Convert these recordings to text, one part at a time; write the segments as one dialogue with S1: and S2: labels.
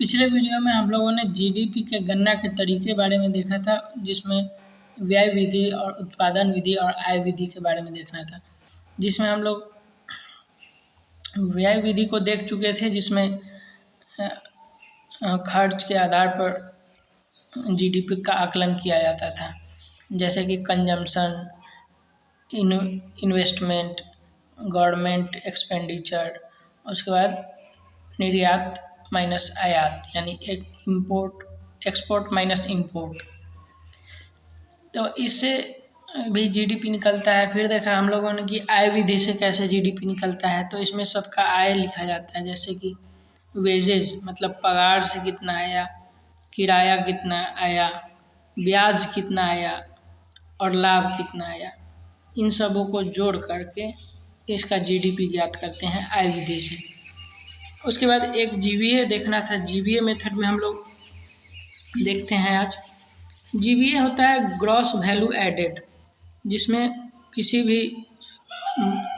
S1: पिछले वीडियो में हम लोगों ने जीडीपी के गणना के तरीके बारे में देखा था, जिसमें व्यय विधि और उत्पादन विधि और आय विधि के बारे में देखना था। जिसमें हम लोग व्यय विधि को देख चुके थे, जिसमें खर्च के आधार पर जीडीपी का आकलन किया जाता था, जैसे कि कंजम्पशन, इन्वेस्टमेंट, गवर्नमेंट एक्सपेंडिचर, उसके बाद निर्यात माइनस आयात, यानी एक्सपोर्ट माइनस इंपोर्ट। तो इससे भी जीडीपी निकलता है। फिर देखा हम लोगों ने कि आय विधि से कैसे जीडीपी निकलता है। तो इसमें सबका आय लिखा जाता है, जैसे कि वेजेस मतलब पगार से कितना आया, किराया कितना आया, ब्याज कितना आया और लाभ कितना आया। इन सबों को जोड़ करके इसका जीडीपी ज्ञात करते हैं आय विधि से। उसके बाद एक जीवीए देखना था। जीवीए मेथड में हम लोग देखते हैं आज। जीवीए होता है ग्रॉस वैल्यू एडेड, जिसमें किसी भी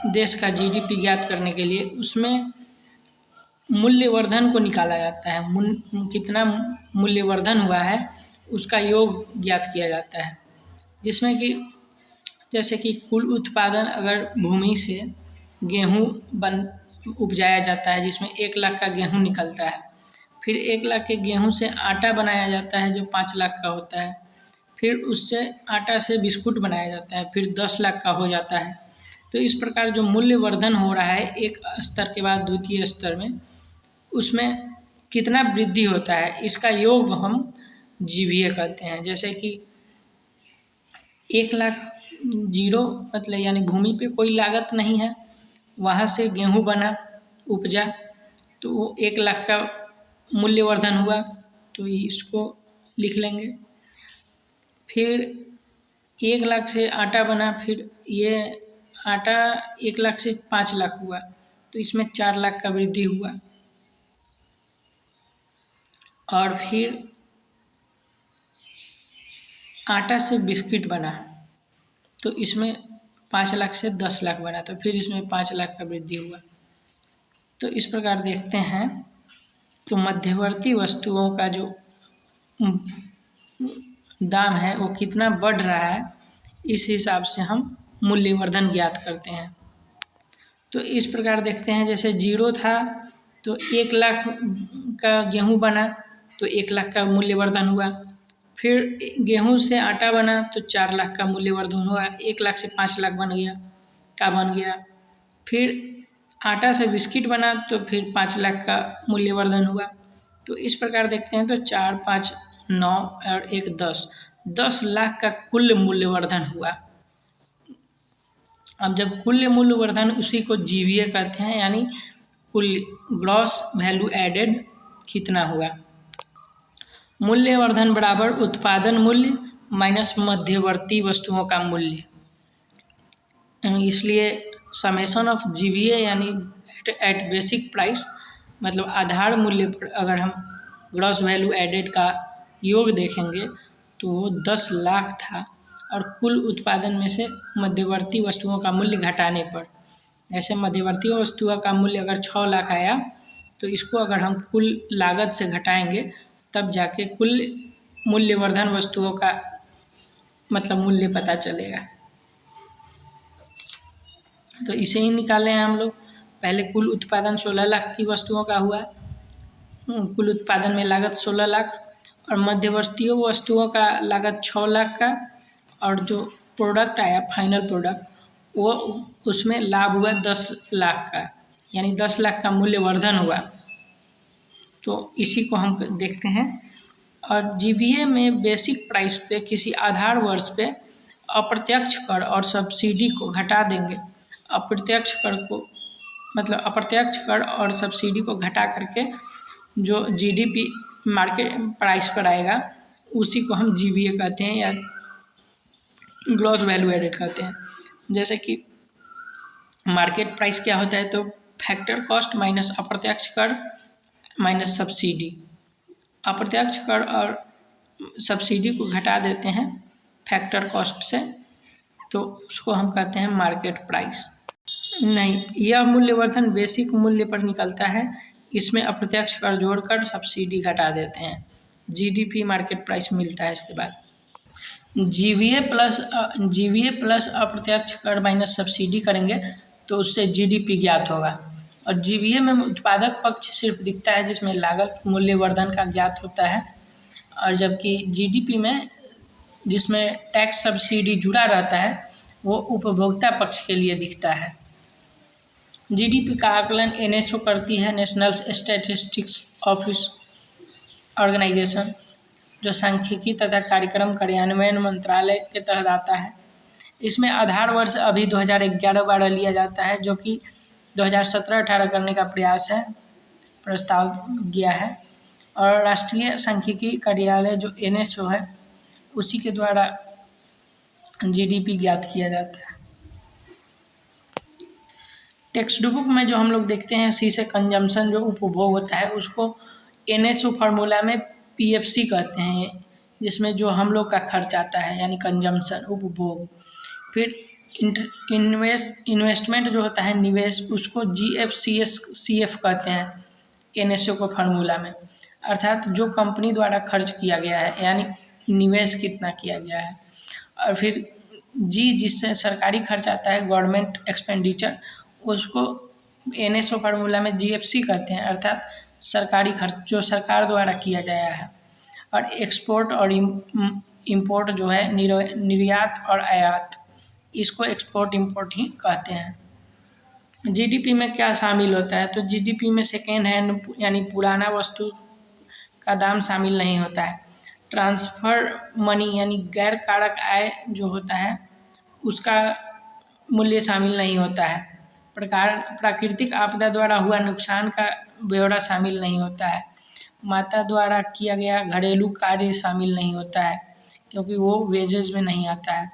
S1: देश का जीडीपी ज्ञात करने के लिए उसमें मूल्यवर्धन को निकाला जाता है। कितना मूल्यवर्धन हुआ है उसका योग ज्ञात किया जाता है, जिसमें कि जैसे कि कुल उत्पादन अगर भूमि से गेहूँ उपजाया जाता है, जिसमें 1 लाख का गेहूँ निकलता है। फिर 1 लाख के गेहूँ से आटा बनाया जाता है जो 5 लाख का होता है। फिर उससे आटा से बिस्कुट बनाया जाता है, फिर 10 लाख का हो जाता है। तो इस प्रकार जो मूल्यवर्धन हो रहा है एक स्तर के बाद द्वितीय स्तर में, उसमें कितना वृद्धि होता है, इसका योग हम जीवीए कहते हैं। जैसे कि 1 लाख जीरो मतलब यानी भूमि पे कोई लागत नहीं है, वहाँ से गेहूँ बना उपजा तो वो 1 लाख का मूल्यवर्धन हुआ, तो इसको लिख लेंगे। फिर 1 लाख से आटा बना, फिर ये आटा 1 लाख से 5 लाख हुआ, तो इसमें 4 लाख का वृद्धि हुआ। और फिर आटा से बिस्किट बना, तो इसमें 5 लाख से 10 लाख बना, तो फिर इसमें 5 लाख का वृद्धि हुआ। तो इस प्रकार देखते हैं। तो मध्यवर्ती वस्तुओं का जो दाम है वो कितना बढ़ रहा है, इस हिसाब से हम मूल्यवर्धन ज्ञात करते हैं। तो इस प्रकार देखते हैं, जैसे जीरो था तो 1 लाख का गेहूँ बना तो 1 लाख का मूल्यवर्धन हुआ। फिर गेहूँ से आटा बना तो 4 लाख का मूल्यवर्धन हुआ। 1 लाख से 5 लाख बन गया। फिर आटा से बिस्किट बना तो फिर 5 लाख का मूल्यवर्धन हुआ। तो इस प्रकार देखते हैं। तो 4, 5, 9 और 1, 10 लाख का कुल मूल्यवर्धन हुआ। अब जब कुल मूल्यवर्धन, उसी को जीवीए कहते हैं, यानी कुल ग्रॉस वैल्यू एडेड कितना हुआ। मूल्यवर्धन बराबर उत्पादन मूल्य माइनस मध्यवर्ती वस्तुओं का मूल्य। इसलिए समेशन ऑफ जीवीए यानी एट बेसिक प्राइस मतलब आधार मूल्य पर अगर हम ग्रॉस वैल्यू एडेड का योग देखेंगे तो वो 10 लाख था, और कुल उत्पादन में से मध्यवर्ती वस्तुओं का मूल्य घटाने पर, जैसे मध्यवर्ती वस्तुओं का मूल्य अगर 6 लाख आया तो इसको अगर हम कुल लागत से घटाएंगे तब जाके कुल मूल्यवर्धन वस्तुओं का मतलब मूल्य पता चलेगा। तो इसे ही निकाले हैं हम लोग। पहले कुल उत्पादन 16 लाख की वस्तुओं का हुआ, कुल उत्पादन में लागत 16 लाख, और मध्यवर्ती वस्तुओं का लागत 6 लाख का, और जो प्रोडक्ट आया फाइनल प्रोडक्ट वो उसमें लाभ हुआ 10 लाख का, यानी 10 लाख का मूल्यवर्धन हुआ। तो इसी को हम देखते हैं। और जीवीए में बेसिक प्राइस पे किसी आधार वर्ष पे अप्रत्यक्ष कर और सब्सिडी को घटा देंगे। अप्रत्यक्ष कर को मतलब अप्रत्यक्ष कर और सब्सिडी को घटा करके जो जीडीपी मार्केट प्राइस पर आएगा उसी को हम जीवीए कहते हैं या ग्रॉस वैल्यू एडेड कहते हैं। जैसे कि मार्केट प्राइस क्या होता है, तो फैक्टर कॉस्ट माइनस अप्रत्यक्ष कर माइनस सब्सिडी। अप्रत्यक्ष कर और सब्सिडी को घटा देते हैं फैक्टर कॉस्ट से, तो उसको हम कहते हैं मार्केट प्राइस। नहीं, यह मूल्यवर्धन बेसिक मूल्य पर निकलता है। इसमें अप्रत्यक्ष कर जोड़कर सब्सिडी घटा देते हैं। जीडीपी मार्केट प्राइस मिलता है इसके बाद। जीवीए प्लस अप्रत्यक्ष कर माइनस सब्सिडी करेंगे तो उससे जीडीपी ज्ञात होगा। और जीवीए में उत्पादक पक्ष सिर्फ दिखता है जिसमें लागत मूल्यवर्धन का ज्ञात होता है, और जबकि जीडीपी में जिसमें टैक्स सब्सिडी जुड़ा रहता है वो उपभोक्ता पक्ष के लिए दिखता है। जीडीपी का आकलन एनएसओ करती है, नेशनल स्टैटिस्टिक्स ऑफिस ऑर्गेनाइजेशन, जो सांख्यिकी तथा कार्यक्रम कार्यान्वयन मंत्रालय के तहत आता है। इसमें आधार वर्ष अभी 2011-12 लिया जाता है, जो कि 2017-18 करने का प्रस्ताव गया है। और राष्ट्रीय सांख्यिकी कार्यालय जो एनएसओ है उसी के द्वारा जीडीपी ज्ञात किया जाता है। टेक्स्ट बुक में जो हम लोग देखते हैं सी से कंजम्पशन जो उपभोग होता है उसको एनएसओ फार्मूला में पीएफसी कहते हैं, जिसमें जो हम लोग का खर्च आता है यानी कंजम्पशन उपभोग। फिर इन्वेस्टमेंट जो होता है निवेश, उसको जीएफसीएफ कहते हैं एनएसओ को फार्मूला में, अर्थात जो कंपनी द्वारा खर्च किया गया है यानी निवेश कितना किया गया है। और फिर जी जिससे सरकारी खर्च आता है गवर्नमेंट एक्सपेंडिचर, उसको एनएसओ फार्मूला में जीएफसी कहते हैं, अर्थात सरकारी खर्च जो सरकार द्वारा किया गया है। और एक्सपोर्ट और इंपोर्ट जो है निर्यात और आयात, इसको एक्सपोर्ट इंपोर्ट ही कहते हैं। जीडीपी में क्या शामिल होता है, तो जीडीपी में सेकेंड हैंड यानी पुराना वस्तु का दाम शामिल नहीं होता है। ट्रांसफ़र मनी यानी गैर कारक आय जो होता है उसका मूल्य शामिल नहीं होता है। प्राकृतिक आपदा द्वारा हुआ नुकसान का ब्यौरा शामिल नहीं होता है। माता द्वारा किया गया घरेलू कार्य शामिल नहीं होता है क्योंकि वो वेजेज में नहीं आता है।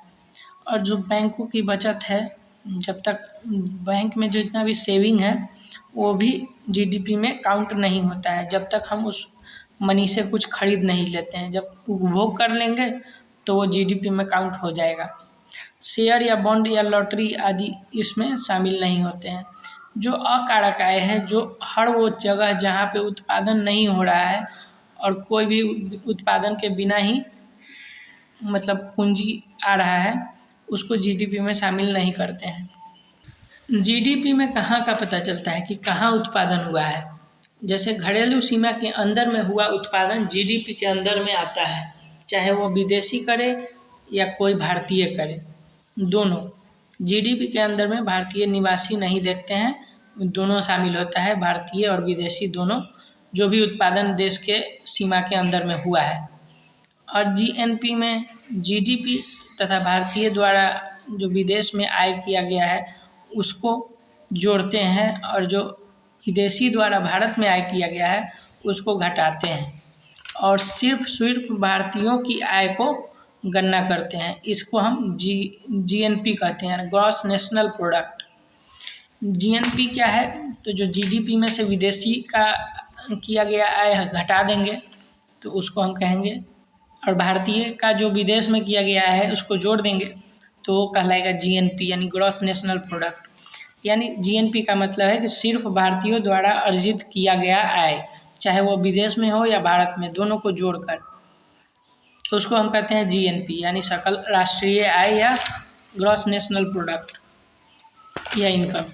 S1: और जो बैंकों की बचत है, जब तक बैंक में जो इतना भी सेविंग है वो भी जीडीपी में काउंट नहीं होता है जब तक हम उस मनी से कुछ खरीद नहीं लेते हैं। जब उपभोग कर लेंगे तो वो जीडीपी में काउंट हो जाएगा। शेयर या बॉन्ड या लॉटरी आदि इसमें शामिल नहीं होते हैं। जो अकारक आय है, जो हर वो जगह जहाँ पे उत्पादन नहीं हो रहा है और कोई भी उत्पादन के बिना ही मतलब पूंजी आ रहा है, उसको जीडीपी में शामिल नहीं करते हैं। जीडीपी में कहाँ का पता चलता है कि कहाँ उत्पादन हुआ है। जैसे घरेलू सीमा के अंदर में हुआ उत्पादन जीडीपी के अंदर में आता है, चाहे वो विदेशी करे या कोई भारतीय करे, दोनों। जीडीपी के अंदर में भारतीय निवासी नहीं देखते हैं, दोनों शामिल होता है, भारतीय और विदेशी दोनों, जो भी उत्पादन देश के सीमा के अंदर में हुआ है। और जीएनपी में जीडीपी तथा भारतीय द्वारा जो विदेश में आय किया गया है उसको जोड़ते हैं, और जो विदेशी द्वारा भारत में आय किया गया है उसको घटाते हैं, और सिर्फ भारतीयों की आय को गणना करते हैं। इसको हम जीएनपी कहते हैं, ग्रॉस नेशनल प्रोडक्ट। जीएनपी क्या है, तो जो जीडीपी में से विदेशी का किया गया आय घटा देंगे तो उसको हम कहेंगे, और भारतीय का जो विदेश में किया गया है उसको जोड़ देंगे तो वो कहलाएगा जीएनपी यानी ग्रॉस नेशनल प्रोडक्ट। यानी जीएनपी का मतलब है कि सिर्फ भारतीयों द्वारा अर्जित किया गया आय, चाहे वो विदेश में हो या भारत में, दोनों को जोड़कर, तो उसको हम कहते हैं जीएनपी यानी सकल राष्ट्रीय आय या ग्रॉस नेशनल प्रोडक्ट या इनकम।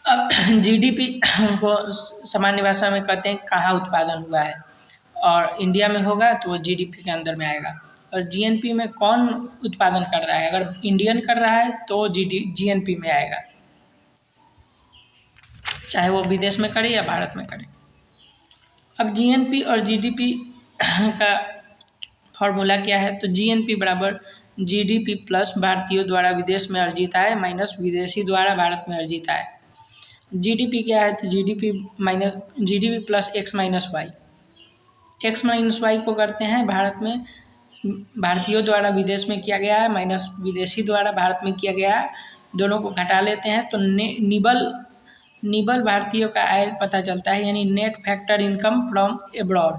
S1: अब जीडीपी को सामान्य भाषा में कहते हैं कहाँ उत्पादन हुआ है, और इंडिया में होगा तो वो जीडीपी के अंदर में आएगा। और जीएनपी में कौन उत्पादन कर रहा है, अगर इंडियन कर रहा है तो जीएनपी में आएगा, चाहे वो विदेश में करे या भारत में करे। अब जीएनपी और जीडीपी का फॉर्मूला क्या है, तो जीएनपी बराबर जीडीपी प्लस भारतीयों द्वारा विदेश में अर्जित आय माइनस विदेशी द्वारा भारत में अर्जित आय। जीडीपी क्या है, तो GDP plus X minus Y. X minus Y को करते हैं भारत में भारतीयों द्वारा विदेश में किया गया है माइनस विदेशी द्वारा भारत में किया गया है, दोनों को घटा लेते हैं तो निबल भारतीयों का आय पता चलता है, यानी net factor income from abroad.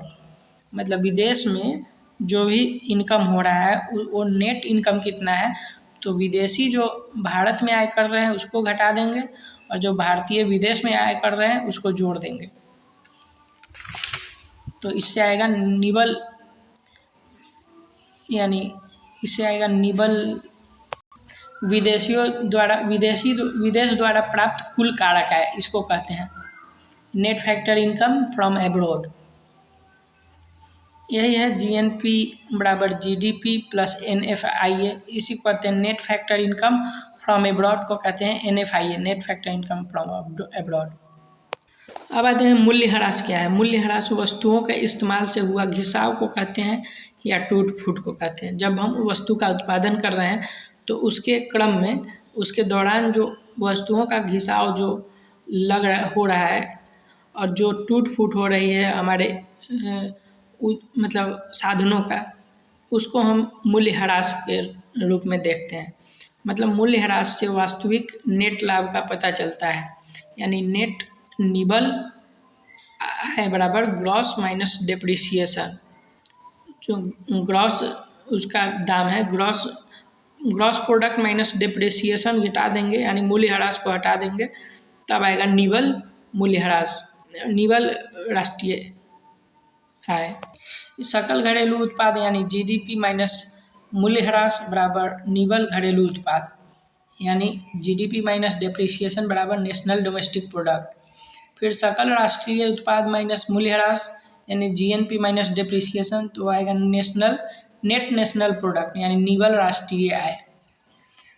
S1: मतलब विदेश में जो भी इनकम हो रहा है वो नेट इनकम कितना है, तो विदेशी जो भारत में आय कर रहे हैं उसको घटा देंगे और जो भारतीय विदेश में आय कर रहे हैं उसको जोड़ देंगे। तो इससे आएगा निबल, यानी इससे आएगा निबल विदेश द्वारा प्राप्त कुल कारक है, इसको कहते हैं net factor income from abroad. यही है जीएनपी बराबर जीडीपी प्लस एनएफआईए, इसी को कहते हैं net factor income from abroad, को कहते हैं NFIA, net factor income from abroad. अब आते हैं मूल्यह्रास क्या है। मूल्यह्रास वस्तुओं के इस्तेमाल से हुआ घिसाव को कहते हैं या टूट फूट को कहते हैं। जब हम वस्तु का उत्पादन कर रहे हैं तो उसके क्रम में, उसके दौरान जो वस्तुओं का घिसाव जो हो रहा है और जो टूट फूट हो रही है हमारे मतलब साधनों का, उसको हम मूल्यह्रास के रूप में देखते हैं। मतलब मूल्यह्रास से वास्तविक नेट लाभ का पता चलता है, यानी नेट निबल आय बराबर ग्रॉस माइनस डेप्रिसिएशन। जो ग्रॉस उसका दाम है, ग्रॉस प्रोडक्ट माइनस डेप्रिसिएशन घटा देंगे, यानी मूल्यह्रास को हटा देंगे, तब आएगा निबल मूल्यह्रास, निबल राष्ट्रीय आय। सकल घरेलू उत्पाद यानी जीडीपी माइनस मूल्यह्रास बराबर निबल घरेलू उत्पाद, यानी जीडीपी माइनस डेप्रिसिएशन बराबर नेशनल डोमेस्टिक प्रोडक्ट। फिर सकल राष्ट्रीय उत्पाद माइनस मूल्यह्रास यानी जीएनपी माइनस डेप्रिसिएशन, तो आएगा नेट नेशनल प्रोडक्ट यानी निबल राष्ट्रीय आय।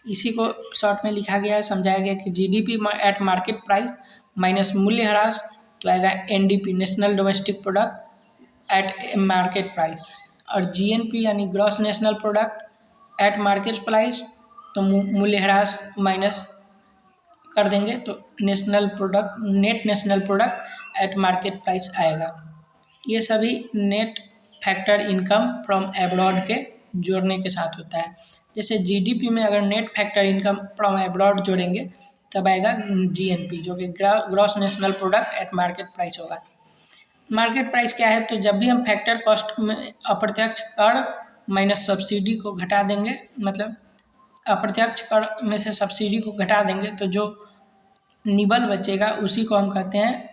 S1: इसी को शॉर्ट में लिखा गया है, समझाया गया कि GDP at market price minus मूल्यह्रास, तो आएगा NDP national domestic product at market price, और जीएनपी यानी gross national product at market price, तो मूल्यह्रास माइनस कर देंगे तो net national product at market price आएगा। ये सभी net factor income from abroad के जोड़ने के साथ होता है। जैसे जीडीपी में अगर net factor income from abroad जोड़ेंगे तब आएगा जीएनपी, जो कि gross national product at market price होगा। मार्केट प्राइस क्या है, तो जब भी हम फैक्टर कॉस्ट में अप्रत्यक्ष कर माइनस सब्सिडी को घटा देंगे, मतलब अप्रत्यक्ष कर में से सब्सिडी को घटा देंगे तो जो निबल बचेगा उसी को हम कहते हैं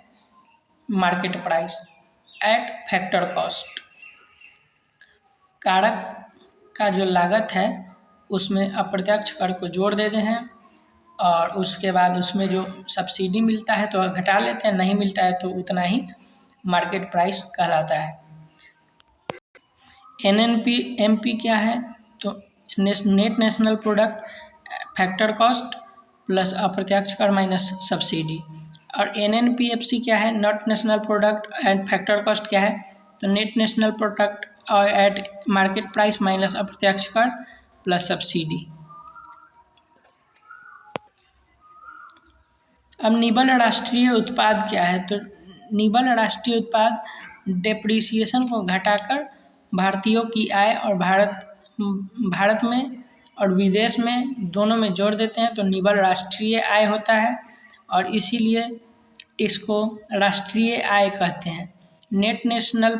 S1: market price at factor cost. कारक का जो लागत है उसमें अप्रत्यक्ष कर को जोड़ देते हैं और उसके बाद उसमें जो सब्सिडी मिलता है तो घटा लेते हैं, नहीं मिलता है तो उतना ही मार्केट प्राइस कहलाता है। एनएनपी क्या है, तो net national product factor cost plus अप्रत्यक्ष कर माइनस सब्सिडी। और एनएनपीएफसी क्या है, net national product and factor cost क्या है, तो net national product at market price minus अप्रत्यक्ष कर प्लस सब्सिडी। अब निबल राष्ट्रीय उत्पाद क्या है, तो निबल राष्ट्रीय उत्पाद डेप्रिसिएशन को घटाकर भारतीयों की आय और भारत में और विदेश में दोनों में जोड़ देते हैं तो निबल राष्ट्रीय आय होता है, और इसीलिए इसको राष्ट्रीय आय कहते हैं। Net national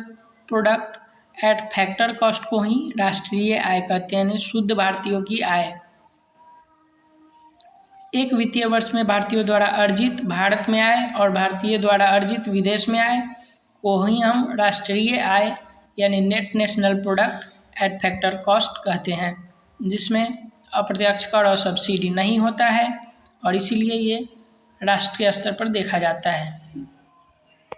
S1: product at factor cost को ही राष्ट्रीय आय कहते हैं, यानी शुद्ध भारतीयों की आय। एक वित्तीय वर्ष में भारतीयों द्वारा अर्जित भारत में आय और भारतीय द्वारा अर्जित विदेश में आय को ही हम राष्ट्रीय आय यानी net national product at factor cost कहते हैं, जिसमें अप्रत्यक्ष कर और सब्सिडी नहीं होता है और इसीलिए ये राष्ट्रीय स्तर पर देखा जाता है।